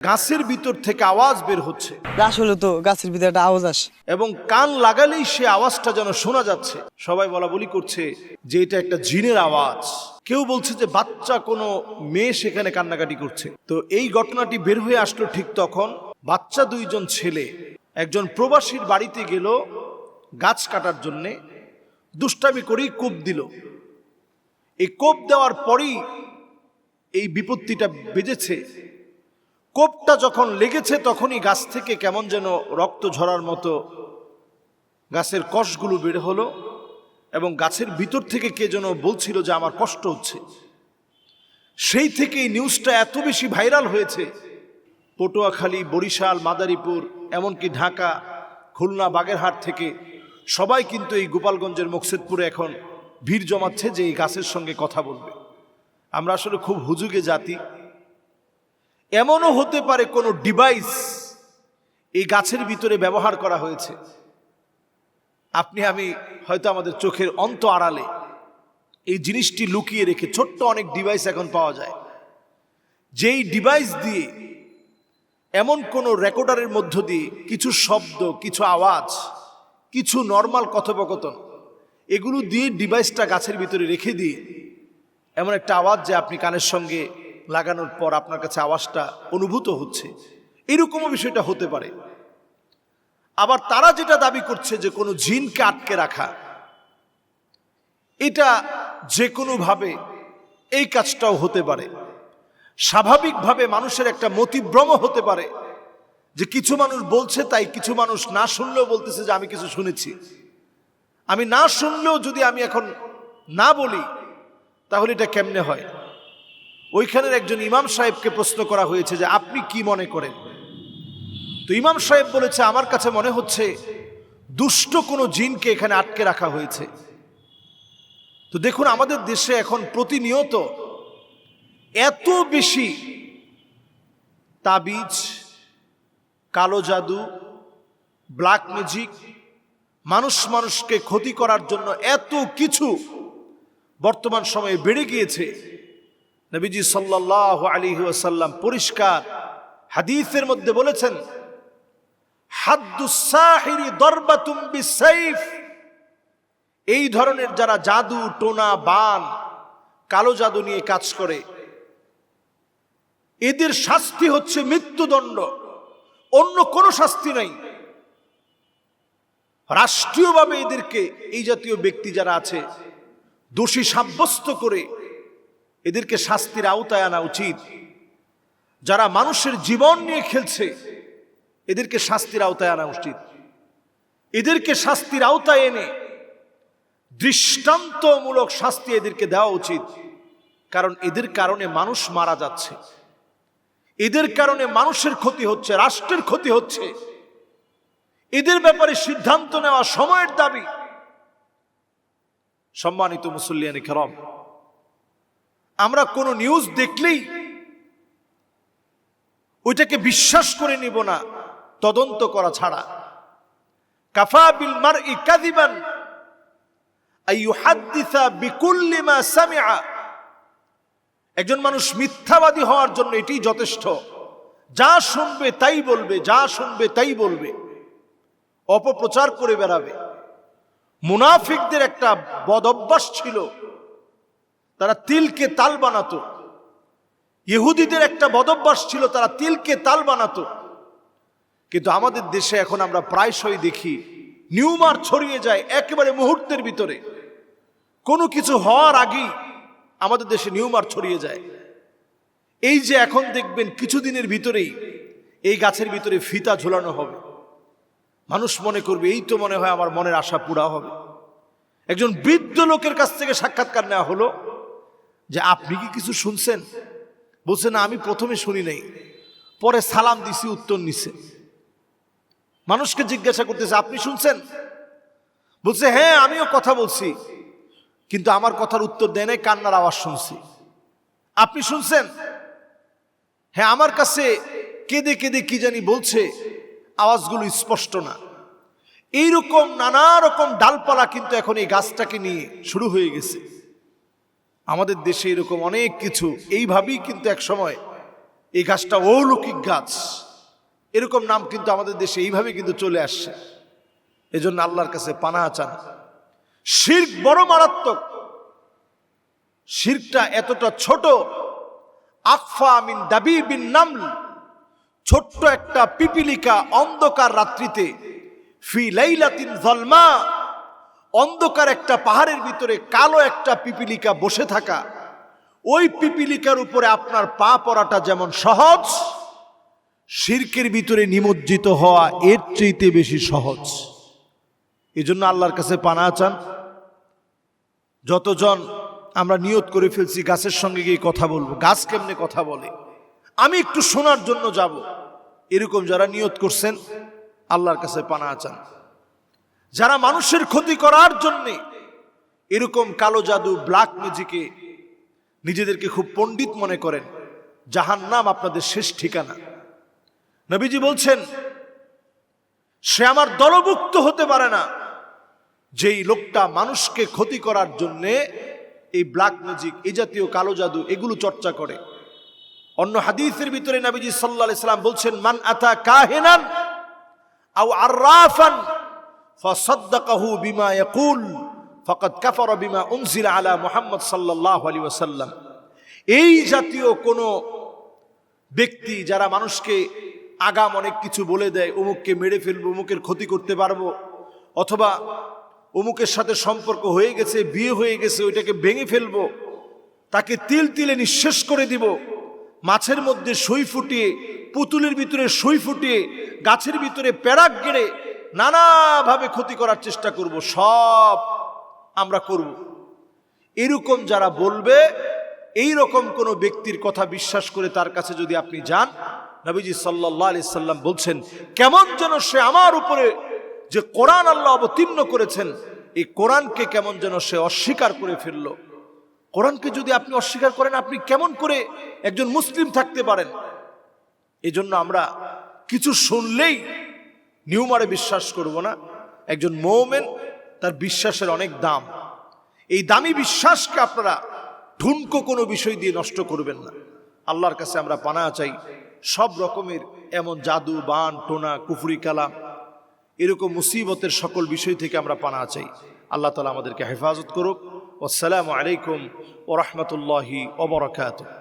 গাছের ভিতর থেকে আওয়াজ বের হচ্ছে, আসলে তো গাছের ভিতরে একটা আওয়াজ আসে এবং কান লাগালেই সে আওয়াজটা যেন শোনা যাচ্ছে। সবাই বলা বলি করছে যে এটা একটা জিনের আওয়াজ, কেউ বলছে যে বাচ্চা কোনো মেয়ে সেখানে কান্নাকাটি করছে। তো এই ঘটনাটি বের হয়ে আসলো ঠিক তখন বাচ্চা দুইজন ছেলে একজন প্রবাসীর বাড়িতে গেল গাছ কাটার জন্যে, দুষ্টামি করেই কোপ দিল। এই কোপ দেওয়ার পরই এই বিপত্তিটা বেজেছে। কোপটা যখন লেগেছে তখনই গাছ থেকে কেমন যেন রক্ত ঝরার মতো গাছের কষগুলো বের হলো, এবং গাছের ভিতর থেকে কে যেন বলছিল যে আমার কষ্ট হচ্ছে। সেই থেকে এই নিউজটা এত বেশি ভাইরাল হয়েছে, পটুয়াখালী, বরিশাল, মাদারীপুর, এমনকি ঢাকা, খুলনা, বাগেরহাট থেকে সবাই কিন্তু এই গোপালগঞ্জের মকসেদপুরে এখন ভিড় জমাচ্ছে যে এই গাছের সঙ্গে কথা বলবে। আমরা আসলে খুব হুজুগে জাতি। এমনও হতে পারে কোনো ডিভাইস এই গাছের ভিতরে ব্যবহার করা হয়েছে। আপনি আমি হয়তো আমাদের চোখের অন্ত আড়ালে এই জিনিসটি লুকিয়ে রেখে ছোট্ট অনেক ডিভাইস এখন পাওয়া যায়, যেই ডিভাইস দিয়ে এমন কোনো রেকর্ডারের মধ্য দিয়ে কিছু শব্দ, কিছু আওয়াজ, কিছু নর্মাল কথোপকথন, এগুলো দিয়ে ডিভাইসটা গাছের ভিতরে রেখে দিয়ে এমন একটা আওয়াজ যে আপনি কানের সঙ্গে লাগানোর পর আপনার কাছে আওয়াজটা অনুভূত হচ্ছে, এরকমও বিষয়টা হতে পারে। আবার তারা যেটা দাবি করছে যে কোনো জিনকে আটকে রাখা, এটা যে কোনোভাবে এই কাজটাও হতে পারে। স্বাভাবিকভাবে মানুষের একটা মতিভ্রম হতে পারে যে কিছু মানুষ বলছে, তাই কিছু মানুষ না শুনলেও বলতেছে যে আমি কিছু শুনেছি। আমি না শুনলেও যদি আমি এখন না বলি তাহলে এটা কেমনে হয়? ওইখানের একজন ইমাম সাহেবকে প্রশ্ন করা হয়েছে যে আপনি কি মনে করেন? তো ইমাম সাহেব বলেছে আমার কাছে মনে হচ্ছে দুষ্ট কোনো জিনকে এখানে আটকে রাখা হয়েছে। তো দেখুন, আমাদের দেশে এখন প্রতিনিয়ত এত বেশি তাবিজ, কালো জাদু, ব্ল্যাক ম্যাজিক, মানুষকে ক্ষতি করার জন্য এত কিছু বর্তমান সময়ে বেড়ে গিয়েছে। নবীজি সাল্লাল্লাহু আলাইহি ওয়াসাল্লাম পরিষ্কার হাদিসের মধ্যে বলেছেন, হাদ্দুস সাহিরি দরবাতুম বিসাইফ। এই ধরনের যারা জাদু টোনা বান কালো জাদু নিয়ে কাজ করে, এদের শাস্তি হচ্ছে মৃত্যুদণ্ড, অন্য কোনো শাস্তি নাই। রাষ্ট্রীয়ভাবে এদেরকে, এই জাতীয় ব্যক্তি যারা আছে, দোষী সাব্যস্ত করে এদেরকে শাস্তির আওতায় আনা উচিত। যারা মানুষের জীবন নিয়ে খেলছে এদেরকে শাস্তির আওতায় আনা উচিত। এদেরকে শাস্তির আওতায় এনে দৃষ্টান্তমূলক শাস্তি এদেরকে দেওয়া উচিত। কারণ এদের কারণে মানুষ মারা যাচ্ছে, এদের কারণে মানুষের ক্ষতি হচ্ছে, রাষ্ট্রের ক্ষতি হচ্ছে। এদের ব্যাপারে সিদ্ধান্ত নেওয়া সময়ের দাবি। সম্মানিত মুসল্লিয়ানে কেরাম, আমরা কোনো নিউজ দেখলেই ওইটাকে বিশ্বাস করে নিব না তদন্ত করা ছাড়া। কাফা বিল মারই কাযিবান আইয়ুহাদ্দিসা বিকুল্লি মা সামিআ। একজন মানুষ মিথ্যাবাদী হওয়ার জন্য এটাই যথেষ্ট, যা শুনবে তাই বলবে, যা শুনবে তাই বলবে, অপপ্রচার করে বেড়াবে। মুনাফিকদের একটা বদ অভ্যাস ছিল, তারা তিলকে তাল বানাতো। ইহুদিদের একটা বদ অভ্যাস ছিল, তারা তিলকে তাল বানাতো। কিন্তু আমাদের দেশে এখন আমরা প্রায়শই দেখি নিউমার ছড়িয়ে যায় একেবারে মুহূর্তের ভিতরে। কোনো কিছু হওয়ার আগেই আমাদের দেশে নিউমার ছড়িয়ে যায়। এই যে এখন দেখবেন কিছুদিনের ভিতরেই এই গাছের ভিতরে ফিতা ঝোলানো হবে, মানুষ মনে করবে এই তো মনে হয় আমার মনের আশা পুরা হবে। একজন বৃদ্ধ লোকের কাছ থেকে সাক্ষাৎকার নেওয়া হলো যে আপনি কি কিছু শুনছেন? বলছে না, আমি প্রথমে শুনি নাই, পরে সালাম দিছি, উত্তর নিছে। মানুষকে জিজ্ঞাসা করতেছে আপনি শুনছেন? বলছে হ্যাঁ, আমিও কথা বলছি, কিন্তু আমার কথার উত্তর দেয় নাই, কান্নার আওয়াজ শুনছি। আপনি শুনছেন? হ্যাঁ, আমার কাছে কেঁদে কেঁদে কি জানি বলছে, আওয়াজগুলো স্পষ্ট না। এইরকম নানা রকম ডালপালা কিন্তু এখন এই গাছটাকে নিয়ে শুরু হয়ে গেছে। আমাদের দেশে এরকম অনেক কিছু এইভাবেই কিন্তু এক সময় এই গাছটা অলৌকিক গাছ, এরকম নাম কিন্তু আমাদের দেশে এইভাবে কিন্তু চলে আসছে। এজন্য আল্লাহর কাছে পানাহ চান। শিরক বড় মারাত্মক। শিরকটা এতটা ছোট, আকফা মিন দাবিবিন নামল, ছোট্ট একটা পিপিলিকা অন্ধকার রাত্রিতে, ফি লাইলাতিন যালমা, অন্ধকার একটা পাহাড়ের ভিতরে কালো একটা পিপিলিকা বসে থাকা, ওই পিপিলিকার উপরে আপনার পা পড়াটা যেমন সহজ, শিরকের ভিতরে নিমজ্জিত হওয়া এর চাইতে বেশি সহজ। এই জন্য আল্লাহর কাছে পানাহ চান। যতজন আমরা নিয়ত করে ফেলছি গাছের সঙ্গে গিয়ে কথা বলবো, গাছ কেমনে কথা বলে, আমি একটু শোনার জন্য যাব, এরকম যারা নিয়ত করছেন আল্লাহর কাছে পানাহ চান। যারা মানুষের ক্ষতি করার জন্যে এরকম কালো জাদু, ব্ল্যাক ম্যাজিকে নিজেদেরকে খুব পণ্ডিত মনে করেন, জাহান্নাম আপনাদের শেষ ঠিকানা। নবীজি বলছেন, সে আমার দলভুক্ত হতে পারে না যেই লোকটা মানুষকে ক্ষতি করার জন্যে এই ব্ল্যাক ম্যাজিক, এই জাতীয় কালো জাদু এগুলো চর্চা করে। অন্য হাদিসের ভিতরে নবীজি সাল্লাল্লাহু আলাইহি সাল্লাম বলছেন, মান আতা কাহিনান আও আররাফান ফাসাদদাকাহু বিমা ইয়াকুল ফাকাদ কাফারা বিমা উনজিলা আলা মুহাম্মদ সাল্লাল্লাহু আলাইহি ওয়াসাল্লাম। এই জাতীয় কোনো ব্যক্তি যারা মানুষকে আগাম অনেক কিছু বলে দেয়, অমুককে মেরে ফেলবো, অমুকের ক্ষতি করতে পারবো, অথবা অমুকের সাথে সম্পর্ক হয়ে গেছে, বিয়ে হয়ে গেছে, ওইটাকে ভেঙে ফেলবো, তাকে তিল তিলে নিঃশেষ করে দিব, মাছের মধ্যে সই ফুটিয়ে, পুতুলের ভিতরে সই ফুটিয়ে, গাছের ভিতরে প্যারাক গেড়ে নানাভাবে ক্ষতি করার চেষ্টা করব, সব আমরা করব। এরকম যারা বলবে, এই রকম কোনো ব্যক্তির কথা বিশ্বাস করে তার কাছে যদি আপনি যান, নবীজি সাল্লাল্লাহু আলাইহি সাল্লাম বলছেন, কেমন যেন সে আমার উপরে যে কোরআন আল্লাহ অবতীর্ণ করেছেন, এই কোরআনকে কেমন যেন সে অস্বীকার করে ফেলল। কোরআনকে যদি আপনি অস্বীকার করেন, আপনি কেমন করে একজন মুসলিম থাকতে পারেন? এই জন্য আমরা কিছু শুনলেই নিউমারে বিশ্বাস করব না। একজন মুমিন, তার বিশ্বাসের অনেক দাম। এই দামি বিশ্বাসকে আপনারা ঠুনকো কোনো বিষয় দিয়ে নষ্ট করবেন না। আল্লাহর কাছে আমরা পানাহ চাই সব রকমের এমন জাদু, বান, টোনা, কুফরি কালাম, এরকম মুসিবতের সকল বিষয় থেকে আমরা পানাহ চাই। আল্লাহ তাআলা আমাদেরকে হেফাজত করুক। আসসালামু আলাইকুম ওয়া রাহমাতুল্লাহি ওয়া বারাকাতুহু।